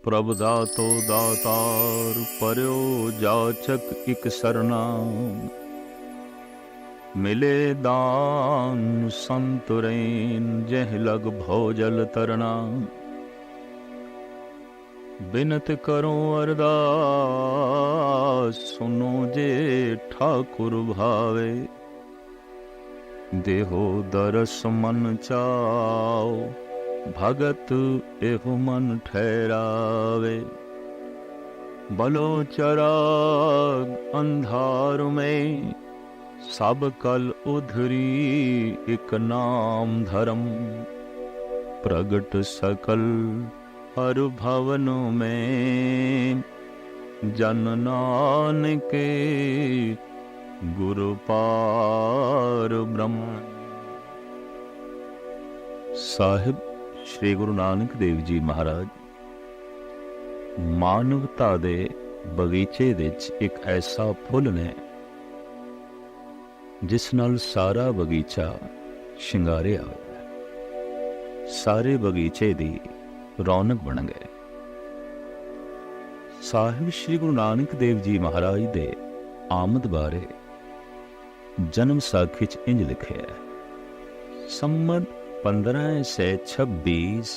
प्रभ दातो दातार पर्यो जाचक इक सरना। मिले दान संतुरैन जह लग भोजल तरना। बिनत करो अरदास सुनो जे ठाकुर भावे। देहो दरस मन चाओ भगत एहो मन ठहरावे। बलो चराग अंधार में सब कल उधरी एक नाम धर्म। प्रगट सकल हर भवन में जन नानक गुरु पार ब्रह्म। साहिब श्री गुरु नानक देव जी महाराज मानवता दे बगीचे विच एक ऐसा फुल ने जिस नाल सारा बगीचा शिंगारिया होया। सारे बगीचे दी रौनक बन गए। साहिब श्री गुरु नानक देव जी महाराज दे आमद बारे जन्म साखी च इंज लिखे है। संमत 1526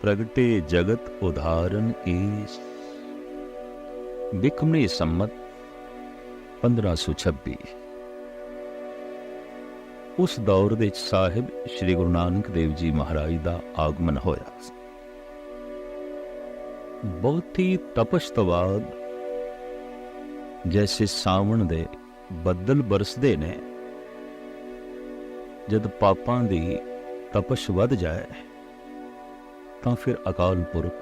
प्रगटे जगत उदाहरण ईस। बिकमनी संमत 1526। उस दौर दे साहिब श्री गुरु नानक देव जी महाराज दा आगमन होया। बहुत ही तपश तो बाद जैसे सावन दे बदल बरसदे ने, जद पापां दी तपश वध जाए तां फिर अकाल पुरख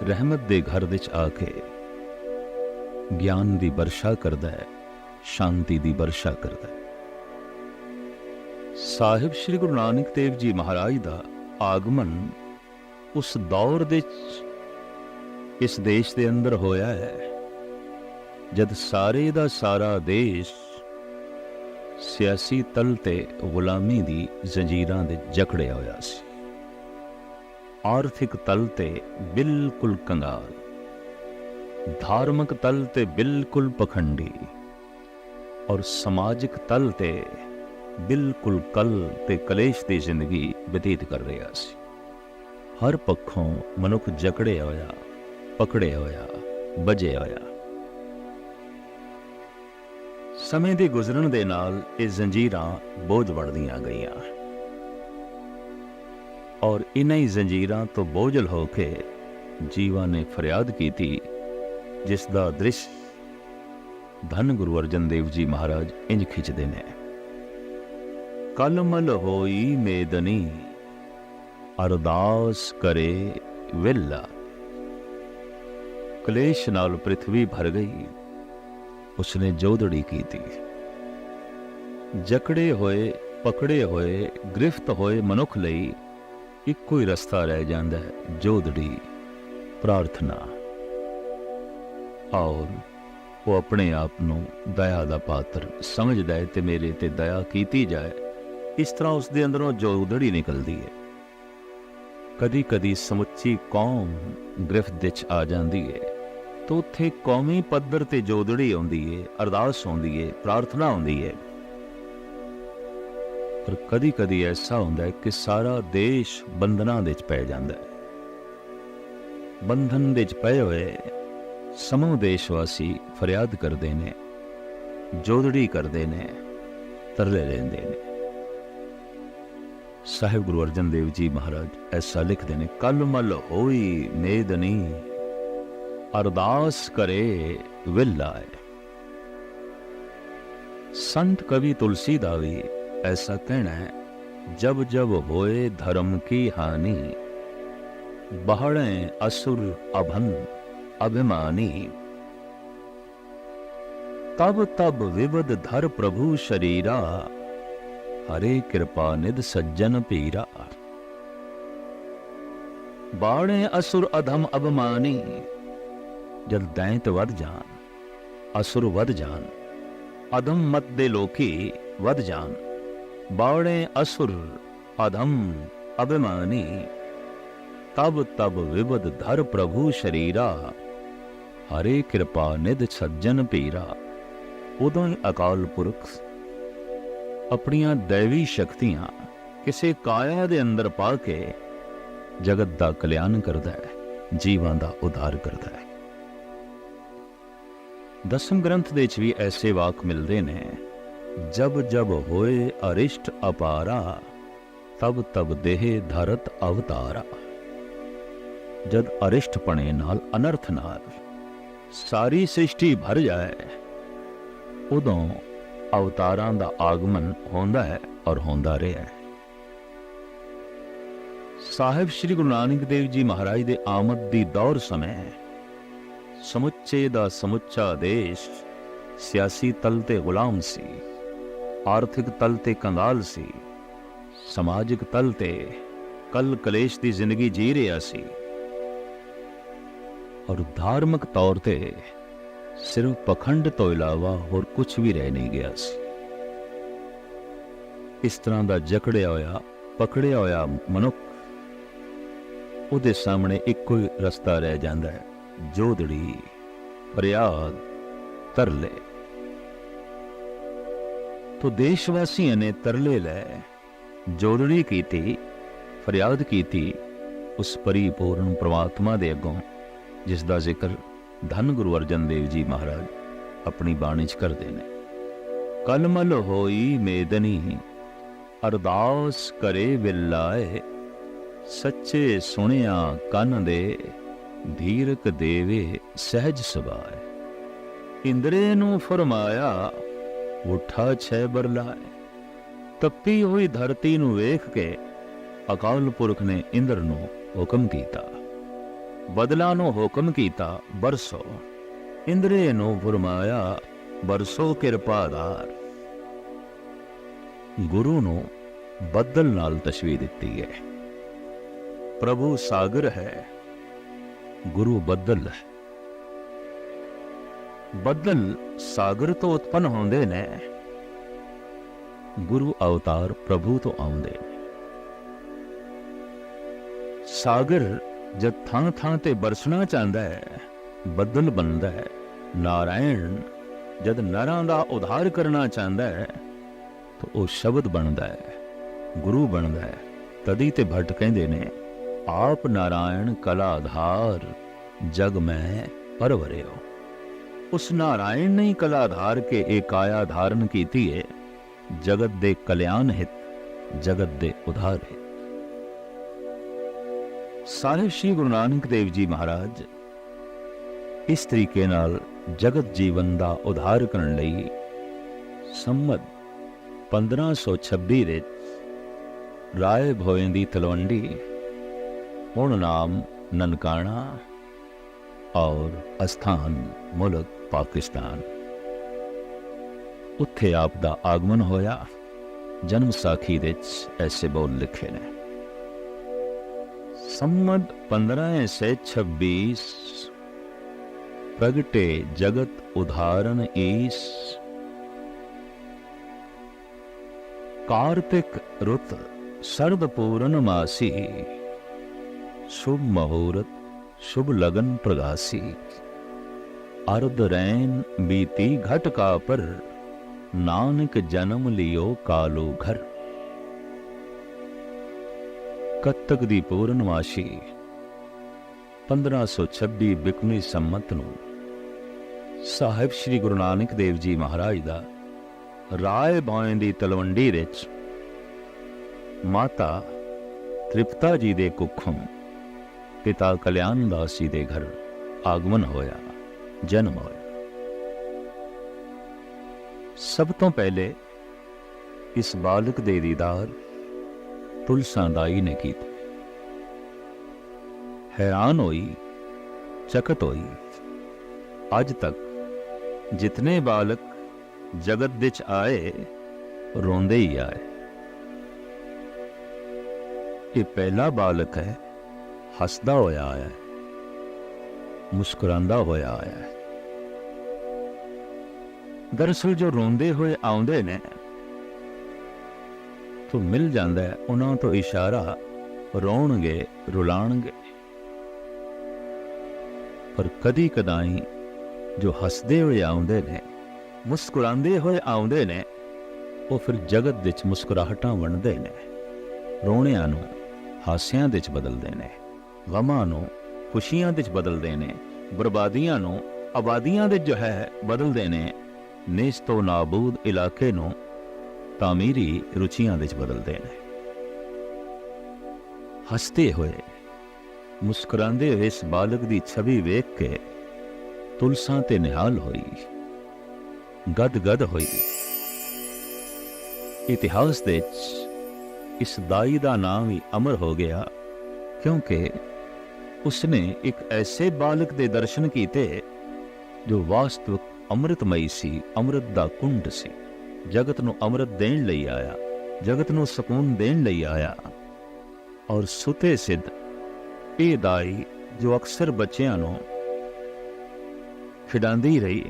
रहमत दे घर विच आके ज्ञान दी वर्षा करदा है, शांति दी वर्षा करदा है। साहिब श्री गुरु नानक देव जी महाराज दा आगमन उस दौर दे इस देश दे अंदर होया है जद सारे दा सारा देश सियासी तल ते गुलामी दी जंजीरां दे जकड़िया होया सी। आर्थिक तल ते बिल्कुल कंगाल, धार्मिक तल ते बिल्कुल पखंडी और समाजिक तल ते बिल्कुल कल ते कलेश दी जिंदगी बतीत कर रहा सी। हर पक्षों मनुख जकड़िया होया, पकड़िया होया, बजे होया। समय दे गुजरन दे नाल ये जंजीरां बोझ बढ़दियां गईयां और इन्हीं जंजीरां तो बोझल होके जीवा ने फरियाद की थी, जिसदा दृश्य धन गुरु अर्जन देव जी महाराज इंज खिंचदे ने। कलमल होई मेदनी अरदास करे विला। क्लेश नाल पृथ्वी भर गई, उसने जोदड़ी की थी। जकड़े होए, पकड़े होए, गिरफ्त होए मनुख लई इक्को ही रस्ता रह जांदा है, जोदड़ी, प्रार्थना। और वो अपने आप नूं दया दा पात्र समझदा है ते मेरे ते दया कीती जाए, इस तरह उसदे अंदरों जोदड़ी निकलदी है। कदी कदी समुची कौम गिरफ्त विच आ जांदी है तो उत्थे कौमी पद्धर ते जोदड़ी आउंदी है, अरदास आउंदी है, प्रार्थना आउंदी है। पर कदी कदी ऐसा हुंदा है कि सारा देश बंधनां दे विच पै जांदा है। बंधन दे विच पए होए समूह देशवासी फरियाद करदे ने, जोदड़ी करदे ने, तरले लेंदे ने। साहिब गुरु अर्जन देव जी महाराज ऐसा लिखते हैं, कल मल होई मेदनी अरदास करे विलाए। संत कवि तुलसी दा भी ऐसा कहना है, जब जब होए धर्म की हानि बहड़े असुर अभन अभिमानी। तब तब विवद धर प्रभु शरीरा हरे कृपा निध सज्जन पीरा। बाणे असुर अधम अभिमानी। जद दैंत वध जान, असुर वध जान, अधम मत दे लोकी वध जान, बाणे असुर अधम अभिमानी। तब तब विबद धर प्रभु शरीरा, हरे कृपा निध सज्जन पीरा। उदों ही अकाल पुरख अपनियां दैवी शक्तियां किसी काया दे अंदर पा के जगत दा कल्याण करदा है, जीवां दा उद्धार करदा है। दसम ग्रंथ दे च भी ऐसे वाक मिलते ने, जब जब होए अरिष्ट अपारा, तब तब देह धरत अवतारा। जद अरिष्ट पने नाल अनर्थ नाल सारी सृष्टि भर जाए, उदों अवतारां दा आगमन होंदा है और होंदा रहा है। साहिब श्री गुरु नानक देव जी महाराज दे आमद दी दौर समय समुच्चे दा समुच्चा देश सियासी तल ते गुलाम सी, आर्थिक तल ते कंगाल सी, समाजिक तल ते कल कलेश दी जिंदगी जी रहा सी, और धार्मिक तौर ते सिर्फ पखंड तो इलावा होर कुछ भी रह नहीं गया सी। इस तरह का जकड़िया होया पकड़िया होया मनुख, उहदे सामने इक्को ही रस्ता रह जाता है, जोदड़ी फरियाद तरले। तो देशवासियों ने तरले लै जोदड़ी कीती, फरियाद कीती उस परिपूर्ण परमात्मा दे अगों, जिसका जिक्र धन गुरु अर्जन देव जी महाराज अपनी बाणी च करते हैं। कलमल होई मेदनी अरदास करे विलाए, सच्चे सुनिया कन दे धीरक देवे सहज सुभाए। इंद्रे नू फरमाया उठा छे बरलाए, तपी हुई धरती नू वेख के अकाल पुरख ने इंद्र नू हुक्म कीता, बदला नू हुक्म कीता बरसो। इंद्रे नू फरमाया बरसो किरपादार। गुरु नू बदल नाल तशबीह दिती है। प्रभु सागर है, गुरु बदल है। बदल सागर तो उत्पन्न होंदे ने, गुरु अवतार प्रभु तो आउंदे ने। सागर जब थां थां ते बरसना चाहता है, बदल बनता है। नारायण जब नरां दा उद्धार करना चाहता है, तो वह शब्द बनता है, गुरु बनता है। तदी ते भट्ट कहते ने, आप नारायण कलाधार जग में परवरे हो। उस नारायण ने कलाधार के एक काया धारण की है, जगत दे कल्याण हित, जगत दे उद्धार हित। साहिब श्री गुरु नानक देव जी महाराज इस तरीके नाल जगत जीवन का उद्धार करने लई संमत 1526 विच राय भोए दी तलवंडी, हुण नाम ननकाना और अस्थान मुल्क पाकिस्तान, उत्थे आप दा आगमन होया। जन्म साखी विच ऐसे बोल लिखे ने, संमत 1526 प्रगटे जगत उदाहरण ईस, कार्तिक रुत शरद पूर्ण मासी, शुभ मुहूर्त शुभ लगन प्रगासी, अर्ध रैन बीती घट का पर, नानक जन्म लियो कालो घर। कत्तक दी पूर्णमाशी 1526 बिकमी संमत नूं साहिब श्री गुरु नानक देव जी महाराज दा राय भोए दी तलवंडी विच माता तृप्ता जी दे कुखों पिता कल्याण दास जी दे घर आगमन होया, जन्म होया। सब तो पहले इस बालक दे दीदार तुलसा दाई ने की। हैरान होई, चकत होई। अज तक जितने बालक जगत विच आए, रोंदे ही आए। ये पहला बालक है, हसदा होया आया है, मुस्कुरांदा होया आया है। दरअसल जो रोंदे हुए आउंदे ने, तो मिल जाता है उन्हों तो इशारा, रोणगे रुलाणगे। पर कदी कदाई जो हसदे हुए आउंदे ने, मुस्कुरांदे हुए आउंदे ने, वो फिर जगत विच मुस्कुराहटां वंडदे ने, रोणिਆਂ ਨੂੰ ਹਾਸਿਆਂ ਵਿੱਚ ਬਦਲਦੇ ਨੇ, ਗਮਾਂ ਨੂੰ ਖੁਸ਼ੀਆਂ ਵਿੱਚ ਬਦਲਦੇ ਨੇ, ਬਰਬਾਦੀਆਂ ਨੂੰ ਆਬਾਦੀਆਂ ਵਿੱਚ ਜੋ ਹੈ ਬਦਲਦੇ ਨੇ, ਨੇਸਤੋ ਨਾਬੂਦ ਇਲਾਕੇ ਨੂੰ ਤਾਮੀਰੀ ਰੁਚੀਆਂ ਵਿੱਚ ਬਦਲਦੇ ਨੇ। ਹੱਸਦੇ ਹੋਏ ਮੁਸਕਰਾਉਂਦੇ ਹੋਏ ਇਸ ਬਾਲਕ ਦੀ ਛਵੀ ਵੇਖ ਕੇ ਤੁਲਸਾਂ ਤੇ ਨਿਹਾਲ ਹੋਈ, ਗਦ-ਗਦ ਹੋਈ। ਇਤਿਹਾਸ ਵਿੱਚ इस दाई का नाम ही अमर हो गया, क्योंकि उसने एक ऐसे बालक के दर्शन किए जो वास्तविक अमृतमयी सी, अमृत दा कुंड सी, जगत नूं अमृत देण लई आया, जगत नूं सकून देण लई आया। और सुते सिद्ध ये दाई जो अक्सर बच्चियां नूं खिडांदी रही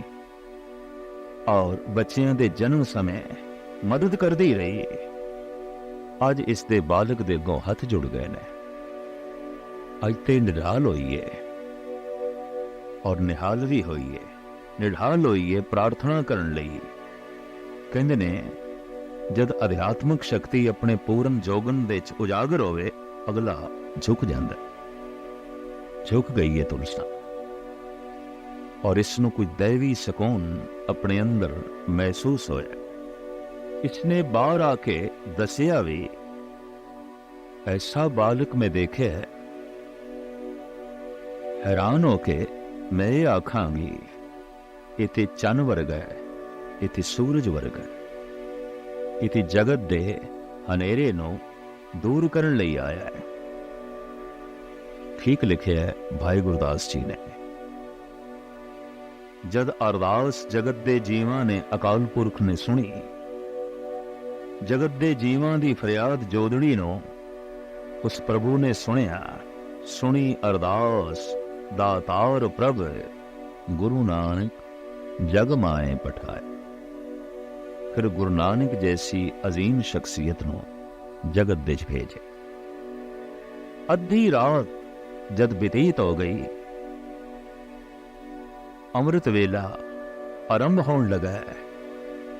और बच्चियां दे जन्म समय मदद करदी रही, अज इस दे बालक दे अगों हथ जुड़ गए ने। अज ते निढाल होई है, और निहाल भी होई है, निढाल होई है प्रार्थना करन लई। कहंदे ने जद अध्यात्मक शक्ति अपने पूर्ण जोगन दे च उजागर होवे, अगला झुक जांदा। झुक गई है तुलसा, और इसनूं कोई दैवी सकून अपने अंदर महसूस होया। इसने बाहर आके दसिया भी, ऐसा बालक में देखे है, हैरान होके मैं ये आखांगी, इते चन वर्गा है, इते सूरज वर्गा है, इते जगत दे हनेरे नूं दूर करन लई आया है। ठीक लिखे है भाई गुरदास जी ने। जद अरदास जगत दे जीवां ने अकाल पुरख ने सुनी, जगत दे जीवां दी फरियाद जोदड़ी नूं उस प्रभु ने सुनिया। सुनी अरदास दातार प्रभ, गुरु नानक जग माए पठाए। फिर गुरु नानक जैसी अजीम शख्सियत नूं जगत दे च भेजे। अद्धी रात जद बीतीत हो गई, अमृत वेला आरंभ होण लगा।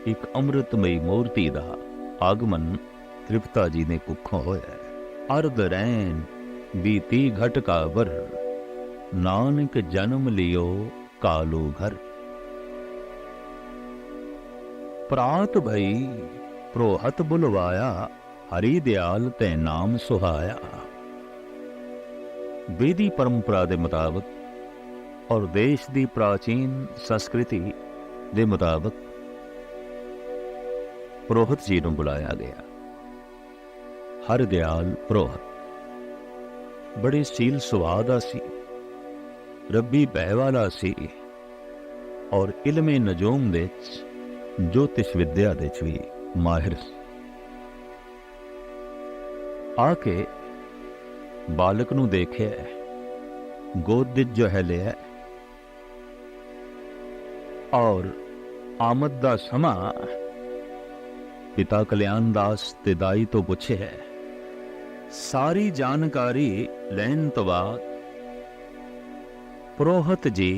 एक अमृतमयी मूर्ति दा आगमन त्रिपता जी ने कुखों होया। अर्ध रैन बीती घट का वर, नानक जन्म लियो कालो घर। प्रात भई प्रोहत बुलवाया, हरि दयाल ते नाम सुहाया। वेदी परंपरा के मुताबिक और देश की प्राचीन संस्कृति के मुताबिक पुरोहित जी नूं बुलाया गया। हर दयाल पुरोहित बड़े सील सुभाव दा सी, रब्बी भय वाला सी, और इल्मे नजूम दे ज्योतिष विद्या दे भी माहिर सी। आके बालक नूं देखे, गोद विच जो है लिया, और आमद दा समा पिता कल्याण दास ते दाई तो पूछे है। सारी जानकारी लैन तो बाद पुरोहित जी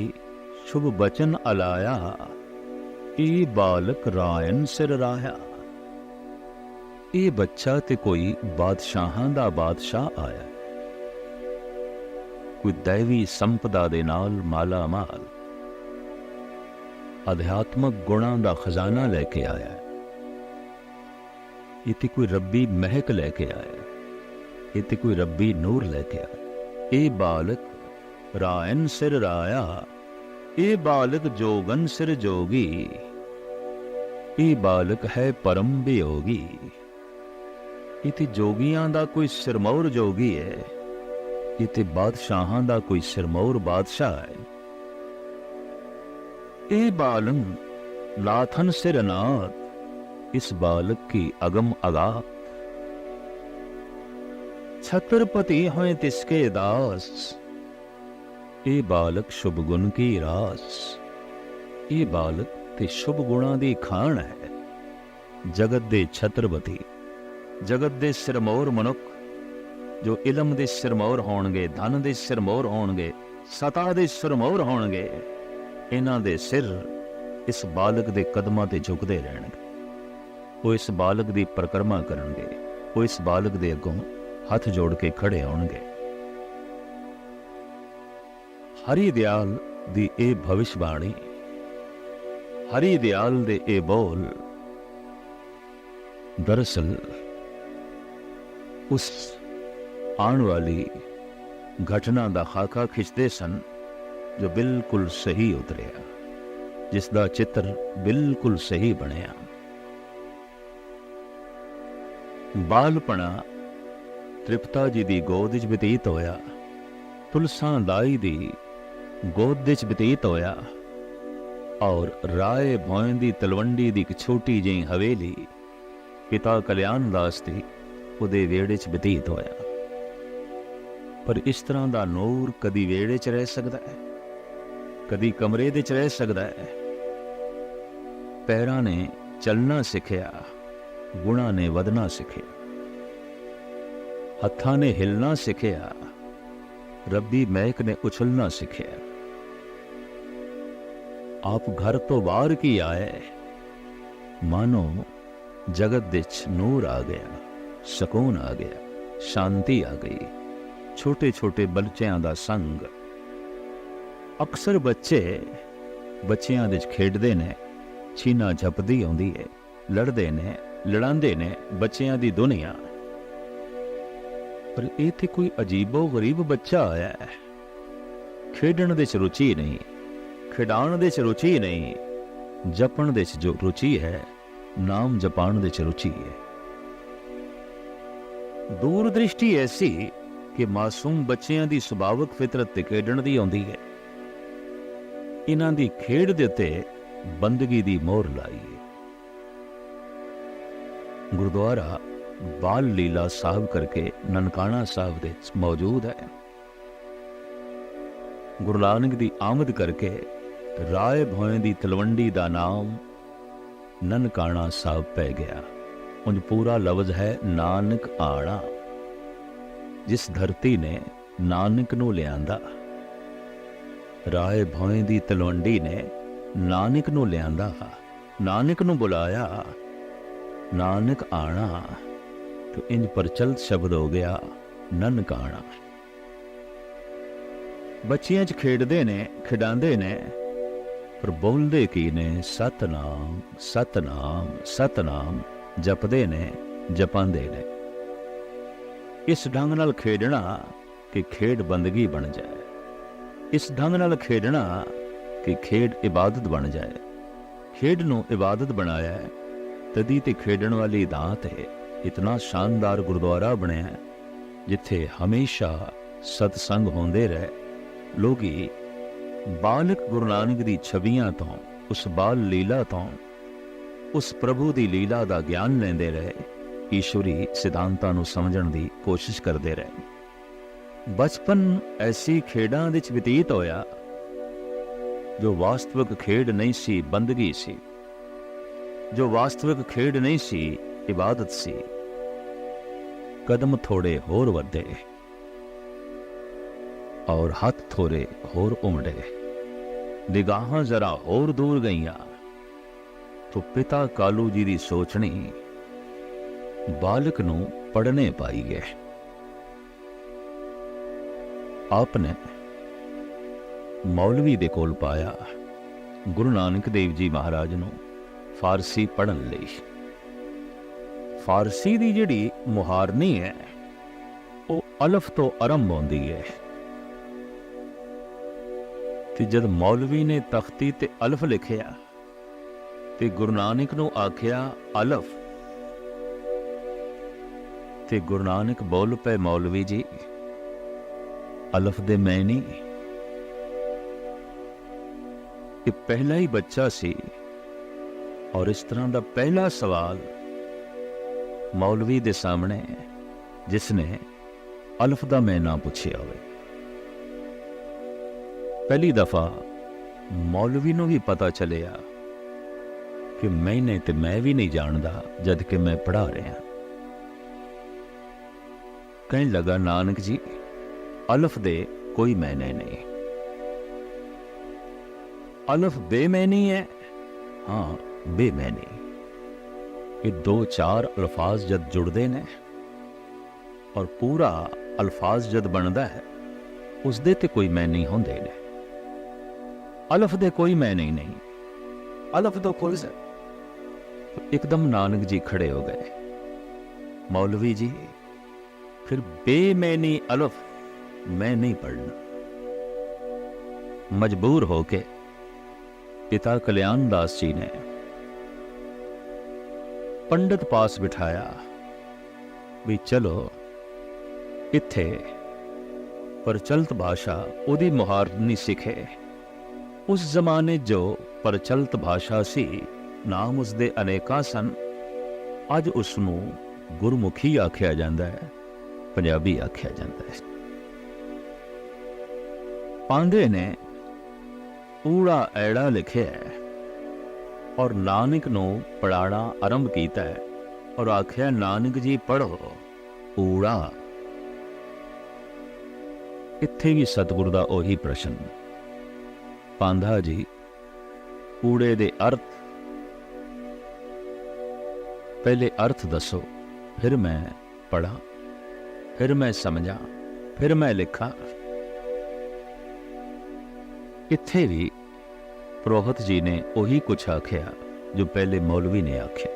शुभ बचन अलाया, ये बालक रायन सिर राया। ये बच्चा ते कोई बादशाहां दा बादशाह आया, कोई दैवी संपदा दे नाल माला माल अध्यात्मक गुणां दा खजाना लेके आया। इते कोई रब्बी महक लेके आया, इते कोई रब्बी नूर लेके आया। ये बालक रायन सिर राया, ये बालक जोगन सिर जोगी, ये बालक है परम वियोगी। इते जोगियां दा कोई सिरमौर जोगी है, इते बादशाहां दा कोई सिरमौर बादशाह है। ये बालक लाथन सिर नाथ, इस बालक की अगम अगाध। छत्रपति हैं तिसके दास, ये बालक शुभ गुण की रास। ये बालक ते शुभ गुणा दी खान है। जगत दे छत्रपति, जगत दे सिरमौर मनुख जो इलम दे सिरमौर होणगे, धन दे सिरमौर होणगे, ਸਤਾ ਦੇ ਸੁਰਮੌਰ ਹੋਣਗੇ, ਇਹਨਾਂ ਦੇ ਸਿਰ ਇਸ ਬਾਲਕ ਦੇ ਕਦਮਾਂ ਤੇ ਝੁਕਦੇ ਰਹਿਣਗੇ। ਉਹ ਇਸ ਬਾਲਕ ਦੀ ਪਰਿਕਰਮਾ ਕਰਨਗੇ, ਉਹ ਇਸ ਬਾਲਕ ਦੇ ਅੱਗੋਂ ਹੱਥ ਜੋੜ ਕੇ ਖੜੇ ਹੋਣਗੇ। ਹਰੀ ਦਿਆਲ ਦੀ ਇਹ ਭਵਿਸ਼ਬਾਣੀ, ਹਰੀ ਦਿਆਲ ਦੇ ਇਹ ਬੋਲ ਦਰਅਸਲ ਉਸ ਆਉਣ ਵਾਲੀ ਘਟਨਾ ਦਾ ਖਾਕਾ ਖਿੱਚਦੇ ਸਨ ਜੋ ਬਿਲਕੁਲ ਸਹੀ ਉਤਰਿਆ, ਜਿਸ ਦਾ ਚਿੱਤਰ ਬਿਲਕੁਲ ਸਹੀ ਬਣਿਆ। ਬਾਲਪਣਾ ਤ੍ਰਿਪਤਾ ਜੀ ਦੀ ਗੋਦ ਵਿੱਚ ਬਤੀਤ ਹੋਇਆ, ਤੁਲਸਾਂ ਦਾਈ ਦੀ ਗੋਦ ਵਿੱਚ ਬਤੀਤ ਹੋਇਆ, ਔਰ ਰਾਏ ਭੋਇੰ ਦੀ ਤਲਵੰਡੀ ਦੀ ਇੱਕ ਛੋਟੀ ਜਿਹੀ ਹਵੇਲੀ ਪਿਤਾ ਕਲਿਆਣ ਦਾਸ ਦੀ ਉਹਦੇ ਵਿਹੜੇ 'ਚ ਬਤੀਤ ਹੋਇਆ। ਪਰ ਇਸ ਤਰ੍ਹਾਂ ਦਾ ਨੂਰ ਕਦੀ ਵਿਹੜੇ 'ਚ ਰਹਿ ਸਕਦਾ ਹੈ, ਕਦੀ ਕਮਰੇ ਦੇ 'ਚ ਰਹਿ ਸਕਦਾ ਹੈ। ਪੈਰਾਂ ਨੇ ਚੱਲਣਾ ਸਿੱਖਿਆ, ਗੁਣਾਂ ਨੇ ਵਧਣਾ ਸਿੱਖਿਆ, ਹੱਥਾਂ ਨੇ ਹਿਲਣਾ ਸਿੱਖਿਆ, ਰੱਬੀ ਮਹਿਕ ਨੇ ਉਛਲਣਾ ਸਿੱਖਿਆ। ਆਪ ਘਰ ਤੋਂ ਬਾਹਰ ਕੀ ਆਏ, ਮਾਨੋ ਜਗਤ ਵਿੱਚ ਨੂਰ ਆ ਗਿਆ, ਸਕੂਨ ਆ ਗਿਆ, ਸ਼ਾਂਤੀ ਆ ਗਈ। ਛੋਟੇ ਛੋਟੇ ਬੱਚਿਆਂ ਦਾ ਸੰਗ, ਅਕਸਰ ਬੱਚਿਆਂ ਦੇ ਖੇਡਦੇ ਨੇ, ਛੀਨਾ ਝਪਦੀ ਆਉਂਦੀ ਹੈ, ਲੜਦੇ ਨੇ, ਲੜਾਉਂਦੇ ਨੇ, ਬੱਚਿਆਂ ਦੀ ਦੁਨੀਆ। ਪਰ ਇੱਥੇ ਕੋਈ ਅਜੀਬੋ ਗਰੀਬ ਬੱਚਾ ਆਇਆ ਹੈ, ਖੇਡਣ ਦੇ 'ਚ ਰੁਚੀ ਨਹੀਂ, ਖਿਡਾਉਣ ਦੇ 'ਚ ਰੁਚੀ ਨਹੀਂ, ਜਪਣ ਦੇ 'ਚ ਜੋ ਰੁਚੀ ਹੈ, ਨਾਮ ਜਪਾਣ ਦੇ 'ਚ ਰੁਚੀ ਹੈ। ਦੂਰ ਦ੍ਰਿਸ਼ਟੀ ਐਸੀ ਕਿ ਮਾਸੂਮ ਬੱਚਿਆਂ ਦੀ ਸੁਭਾਵਕ ਫਿਤਰਤ ਤੇ ਖੇਡਣ ਦੀ ਆਉਂਦੀ ਹੈ। ਇਹਨਾਂ ਦੀ ਖੇਡ ਦੇ ਉੱਤੇ ਬੰਦਗੀ ਦੀ ਮੋਹਰ ਲਾਈ ਹੈ। ਗੁਰਦੁਆਰਾ ਬਾਲ ਲੀਲਾ ਸਾਹਿਬ ਕਰਕੇ ਨਨਕਾਣਾ ਸਾਹਿਬ ਦੇ ਮੌਜੂਦ ਹੈ। ਗੁਰੂ ਨਾਨਕ ਦੀ ਆਮਦ ਕਰਕੇ ਰਾਏ ਭੋਇੰ ਦੀ ਤਲਵੰਡੀ ਦਾ ਨਾਮ ਨਨਕਾਣਾ ਸਾਹਿਬ ਪੈ ਗਿਆ। ਉਂਝ ਪੂਰਾ ਲਫ਼ਜ਼ ਹੈ ਨਾਨਕ ਆਣਾ, ਜਿਸ ਧਰਤੀ ਨੇ ਨਾਨਕ ਨੂੰ ਲਿਆਂਦਾ। ਰਾਏ ਭੋਇੰ ਦੀ ਤਲਵੰਡੀ ਨੇ ਨਾਨਕ ਨੂੰ ਲਿਆਂਦਾ, ਨਾਨਕ ਨੂੰ ਬੁਲਾਇਆ, ਨਾਨਕ ਆਣਾ, तो इंज प्रचलित शब्द हो गया ननकाणा। बच्चियां च खेडदे ने, खिडांदे ने, पर बोलदे की ने सतनाम सतनाम सतनाम जपदे ने, जपांदे ने। इस ढंग नाल खेडना कि खेड बंदगी बन जाए, इस ढंग नाल खेडना कि खेड इबादत बन जाए। खेड नूं इबादत बनाया है, तदी ते खेडण वाली दात है। इतना शानदार गुरुद्वारा बनया जिथे हमेशा सतसंग होंदे रहे। लोगी बालक गुरु नानक दी छवियां तो, उस बाल लीला तो, उस प्रभु दी लीला दा ज्ञान लेंदे रहे, ईश्वरी सिद्धांतां नूं समझण दी कोशिश करते रहे। बचपन ऐसी खेडां विच बतीत होया जो वास्तविक खेड नहीं सी, बंदगी सी। जो वास्तविक खेड नहीं सी, इबादत सी। कदम थोड़े होर वधे और हाथ थोड़े होर उमड़े, निगाहां जरा होर दूर गईयां तो पिता कालू जी दी सोचनी बालक नूं पढ़ने पाई है। आपने मौलवी दे कोल पाया गुरु नानक देव जी महाराज नूं फारसी पढ़न लई। फारसी दी जिहड़ी मुहारनी है वो अलफ तो आरंभ होंदी है। ते जद मौलवी ने तख्ती ते अलफ लिखिया ते गुरु नानक नूं आखिया अलफ, ते गुरु नानक बोल पे मौलवी जी अलफ दे मैं नहीं। ये पहला ही बच्चा सी और इस तरह दा पहला सवाल मौलवी दे सामने जिसने अलफ दा मैं ना पूछिया होवे। पहली दफा मौलवी नूं भी पता चलिया कि मैंने ते मैं भी नहीं जानदा जद कि मैं पढ़ा रहा। कहने लगा नानक जी अलफ दे कोई मैंने नहीं, अलफ बेमैनी है, हाँ बेमैनी। ये दो चार अल्फाज जद जुड़ते ने और पूरा अल्फाज जद बनता है, उसदे ते कोई मैनी होंदे ने। अलफ दे कोई मैनी नहीं, अलफ तो खुल से। एकदम नानक जी खड़े हो गए, मौलवी जी फिर बेमैनी अलफ मैं नहीं पढ़ना। मजबूर होके पिता कल्याण दास जी ने पंडित पास बिठाया भी चलो इत्थे प्रचलित भाषा उदी मुहारनी सिखे। उस जमाने जो प्रचलित भाषा सी, नाम उसदे अनेका सन। अज उसनू गुरमुखी आख्या जाता है, पंजाबी आख्या जाता है। पांदे ने ऊड़ा ऐड़ा लिखे है और नानक नू पढ़ाना आरंभ किया है और आख्या नानक जी पढ़ो ऊड़ा। इत्थे भी सतगुरु दा ओही प्रश्न, पांधा जी ऊड़े दे अर्थ पहले अर्थ दसो, फिर मैं पढ़ा, फिर मैं समझा, फिर मैं लिखा। इत्थे भी पुरोहित जी ने वही कुछ आख्या जो पहले मौलवी ने आख्या।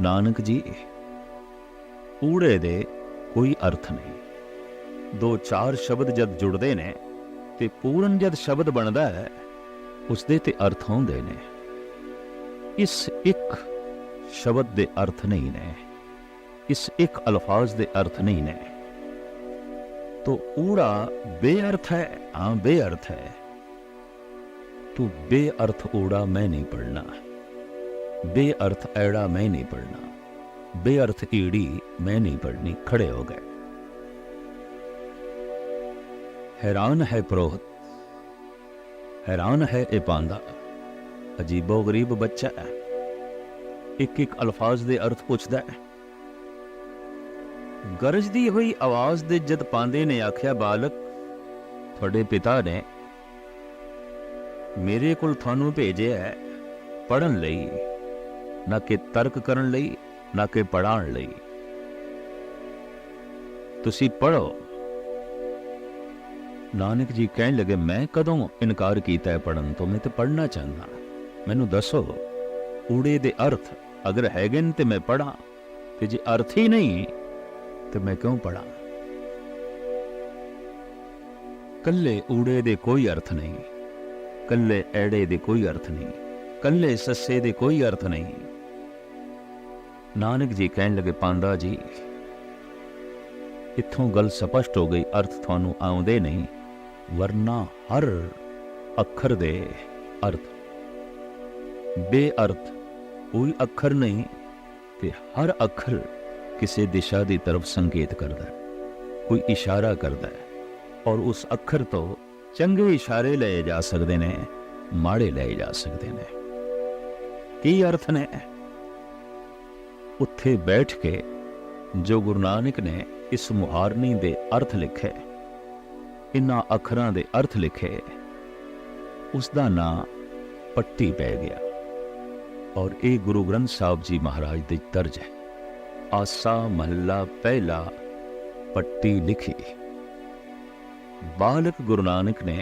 नानक जी ऊड़े दे कोई अर्थ नहीं। दो चार शब्द जद जुड़ते ने ते पूर्ण जद शब्द बनता है, उसदे ते अर्थ होंदे ने। इस एक शब्द दे अर्थ नहीं ने, इस एक अल्फाज दे अर्थ नहीं ने। तो ऊड़ा बेअर्थ है, हाँ बेअर्थ है। तो बेअर्थ ऊड़ा मैं नहीं पढ़ना, बेअर्थ ऐड़ा मैं नहीं पढ़ना, बेअर्थ ईड़ी मैं नहीं पढ़नी। खड़े हो गए। हैरान है पुरोहित, हैरान है ए पांदा। अजीबो गरीब बच्चा है, एक एक अल्फाज दे अर्थ पूछदा है। गरजदी हुई आवाज दे जद पांदे ने आख्या, बालक थोड़े पिता ने मेरे कोल थानू भेजे है पढ़न लई, ना कि तर्क करन लई, ना कि पढ़ाण लई। तुसी पढ़ो। नानक जी कहने लगे, मैं कदों इनकार किया है पढ़न तो? मैं तो पढ़ना चाहना, मैनू दसो ऊड़े दे अर्थ अगर हैगे ते मैं पढ़ा, ते जे अर्थ ही नहीं तो मैं क्यों पढ़ा? कल्ले ऊड़े दे कोई अर्थ नहीं, कल्ले ऐड़े दे कोई अर्थ नहीं, कल्ले सस्से दे कोई अर्थ नहीं। नानक जी कहने लगे, पांदा जी इत्थों गल स्पष्ट हो गई, अर्थ थानू आउंदे नहीं, वरना हर अखर दे अर्थ। बेअर्थ कोई अखर नहीं ते हर अखर किसी दिशा की तरफ संकेत करता है, कोई इशारा करता है। और उस अखर तो चंगे इशारे ले जा सकते ने, माड़े ले जा सकते ने। की अर्थ ने? उत्थे बैठ के जो गुरु नानक ने इस मुहारनी दे अर्थ लिखे, इन्हां अखरां दे अर्थ लिखे, उसका नाम पट्टी पै गया। और ये गुरु ग्रंथ साहब जी महाराज दे दर्ज है। आसा महला पहला पट्टी लिखी। बालक गुरु नानक ने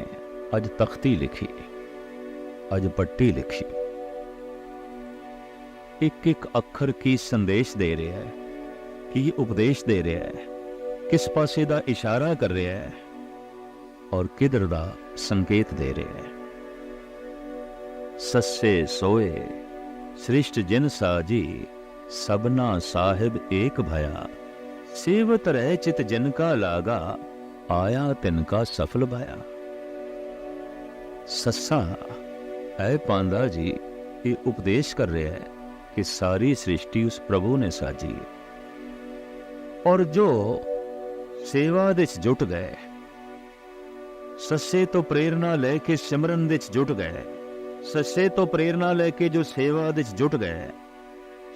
अज तख्ती लिखी, अज पट्टी लिखी। एक एक अखर की संदेश दे रहा है, की उपदेश दे रहा है, किस पासे दा इशारा कर रहा है और किधर दा संकेत दे रहा है। सस्से सोए श्रेष्ठ जिन साजी, सबना साहिब एक भया, सेवत रह चित जिनका लागा, आया तिनका सफल भाया। सस्सा है पांदा जी ये उपदेश कर रहा है कि सारी सृष्टि उस प्रभु ने साजी, और जो सेवा दे जुट गए, सस्से तो प्रेरणा लेके सिमरन दे जुट गए, सस्से तो प्रेरणा लेके जो सेवा दे जुट गए,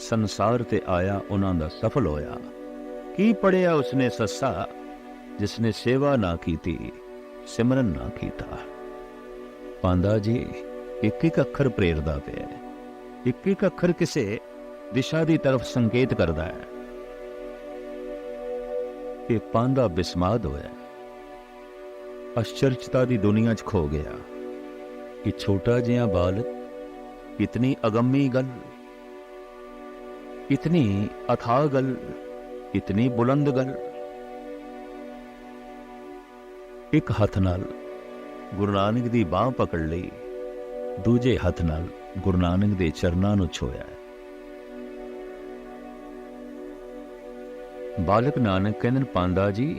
संसार ते आया उन्हां दा सफल होया। की पढ़िया उसने सस्सा जिसने सेवा ना की थी, सिमरन ना कीता। ਪਾਂਦਾ ਜੀ ਇੱਕ ਇੱਕ ਅੱਖਰ ਪ੍ਰੇਰਦਾ ਪਿਆ ਹੈ, ਇੱਕ ਇੱਕ ਅੱਖਰ ਕਿਸੇ ਦਿਸ਼ਾ ਦੀ ਤਰਫ ਸੰਕੇਤ ਕਰਦਾ ਹੈ। ਇਹ ਪਾਂਦਾ ਬਿਸਮਾਦ ਹੋਇਆ, ਅਸ਼ਚਰਜਤਾ ਦੀ ਦੁਨੀਆ 'ਚ ਖੋ ਗਿਆ। ਇਹ ਛੋਟਾ ਜਿਹਾ ਬਾਲਕ ਇਤਨੀ ਅਗੰਮੀ ਗੱਲ, इतनी अथाह गल, इतनी बुलंद गल। एक हथ नाल गुरु नानक दी बांह पकड़ लई, दूजे हथ नाल गुरु नानक दे चरनां नूं छोया। बालक नानक कहंदे पांदा जी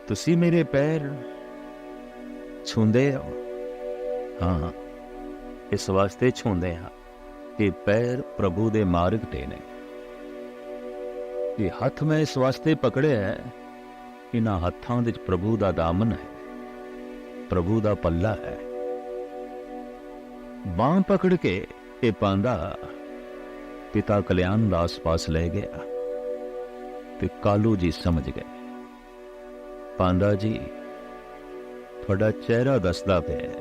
तुसी मेरे पैर छूंदे हो? हाँ, इस वास्ते छूंदे हाँ कि पैर प्रभु दे मार्ग ते ने। ये हथ मैं इस वास्ते पकड़े है, इन्हां हत्थां दे प्रभु दा दामन है, प्रभु दा पल्ला है। बांह पकड़ के ये पांदा पिता कल्याण दास पास ले गया ते कालू जी समझ गए। पांदा जी थोड़ा चेहरा दसदा पिया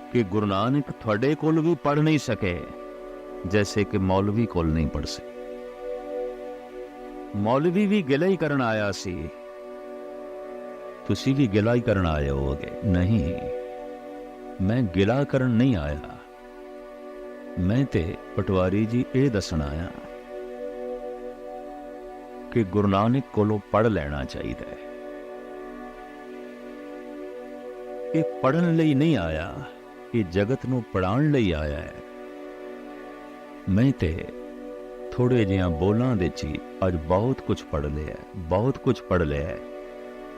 कि गुरु नानक थोड़े कोल भी पढ़ नहीं सके जैसे कि मौलवी कोल नहीं पढ़ सके। मौलवी भी गिला ही करन आया सी, तुसी भी गिला ही करन आए होगे। नहीं, मैं गिला करन नहीं आया, मैं ते पटवारी जी ये दसन आया कि गुरु नानक कोलों पढ़ लेना चाहिए। ये पढ़न लई नहीं आया, ये जगत नूं पढ़ाउण लई आया है। मैं ते थोड़े जिहा बोलां दे ची अज बहुत कुछ पढ़ लिया, बहुत कुछ पढ़ लिया है।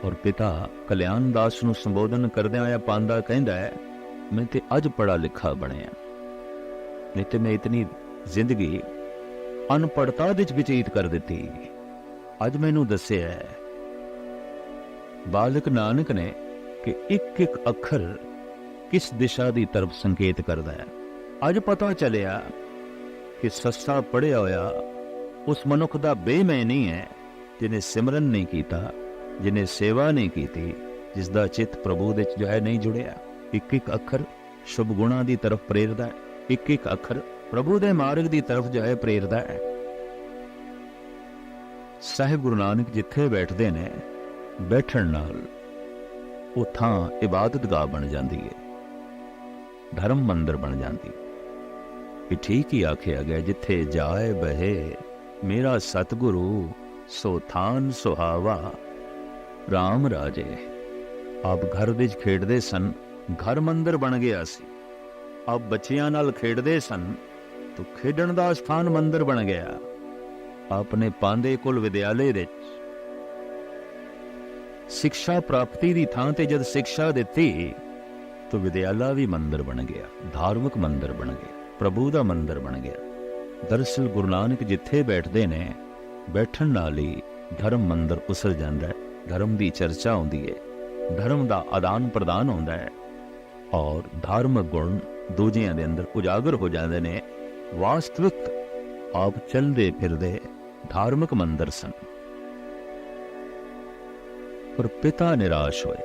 और पिता कल्याण दास नूं संबोधन करदे आया पांदा कहंदा है मैं ते अज पढ़ा लिखा बणिया, नहीं ते मैं इतनी जिंदगी अनपढ़ता दे च बतीत कर दिती। अज मैनूं दस्सिया है बालक नानक ने कि एक एक अखर किस दिशा की तरफ संकेत करता है। अज पता चलिया कि सस्ता पढ़िया होया उस मनुख का बेमै नहीं है जिन्हें सिमरन नहीं किया, जिन्हें सेवा नहीं की, जिसका चित्त प्रभु दे जो है नहीं जुड़िया। एक एक अखर शुभ गुणा की तरफ प्रेरदा है, एक एक अखर प्रभु दे मार्ग की तरफ जो है प्रेरदा है। साहिब गुरु नानक जिथे बैठते ने, बैठण नाल वो थां इबादतगाह बन जाती है, धर्म मंदिर बन जाती। ये ठीक ही आखिया गया जिथे जाए बहे मेरा सतगुरु सो थान सुहावा राम राजे। आप घर विच खेडदे सन, घर मंदिर बन गया सी। आप बच्चियां नाल खेडदे सन तो खेडण दा स्थान मंदिर बन गया। आपने पांदे कुल विद्यालय दे शिक्षा प्राप्ति दी थां ते जद शिक्षा दिती तो विद्यालय भी मंदिर बन गया, धार्मिक मंदिर बन गया, प्रभु का मंदिर बन गया। दरअसल गुरु नानक जिथे बैठते ने, बैठन नाल ही धर्म मंदिर उसल जाता है, धर्म की चर्चा होती है, धर्म का आदान प्रदान होता है और धार्मिक गुण दूजियां दे अंदर उजागर हो जाते हैं। वास्तविक आप चलते फिरते धार्मिक मंदिर सन, पर पिता निराश होए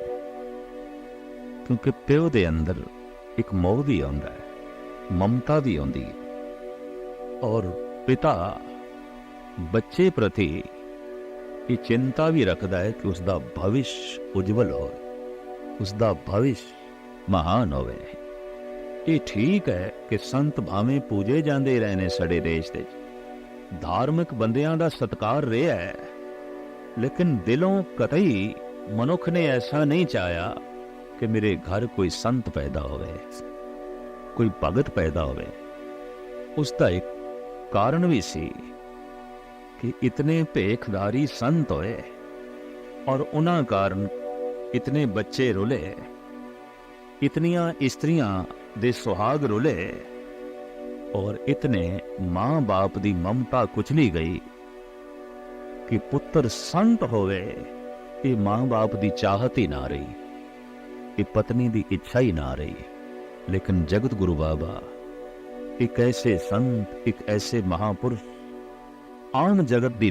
क्योंकि प्यो दे अंदर एक मोह भी आंदा है, ममता भी आंदी है। और पिता बच्चे प्रति ये चिंता भी रखता है कि उसका भविष्य उज्जवल हो, उसका भविष्य महान होवे। ये ठीक है कि संत भावें पूजे जाते रहने साडे देश दे, धार्मिक बंदियां दा सत्कार रहा है, लेकिन दिलों कतई मनुख ने ऐसा नहीं चाहा कि मेरे घर कोई संत पैदा होवे, कोई भगत पैदा होवे। उसका एक कारण भी सी कि इतने भेखधारी संत होए और उन्हां कारण इतने बच्चे रुले, इतनियां स्त्रियां दे सुहाग रुले और इतने मां बाप दी ममता कुचली गई कि पुत्र संत होवे, ये मां बाप दी चाहत ही ना रही, ये पत्नी दी इच्छा ही ना रही। लेकिन जगत गुरु बाबा एक ऐसे संत, एक ऐसे महापुरुष आन जगत दी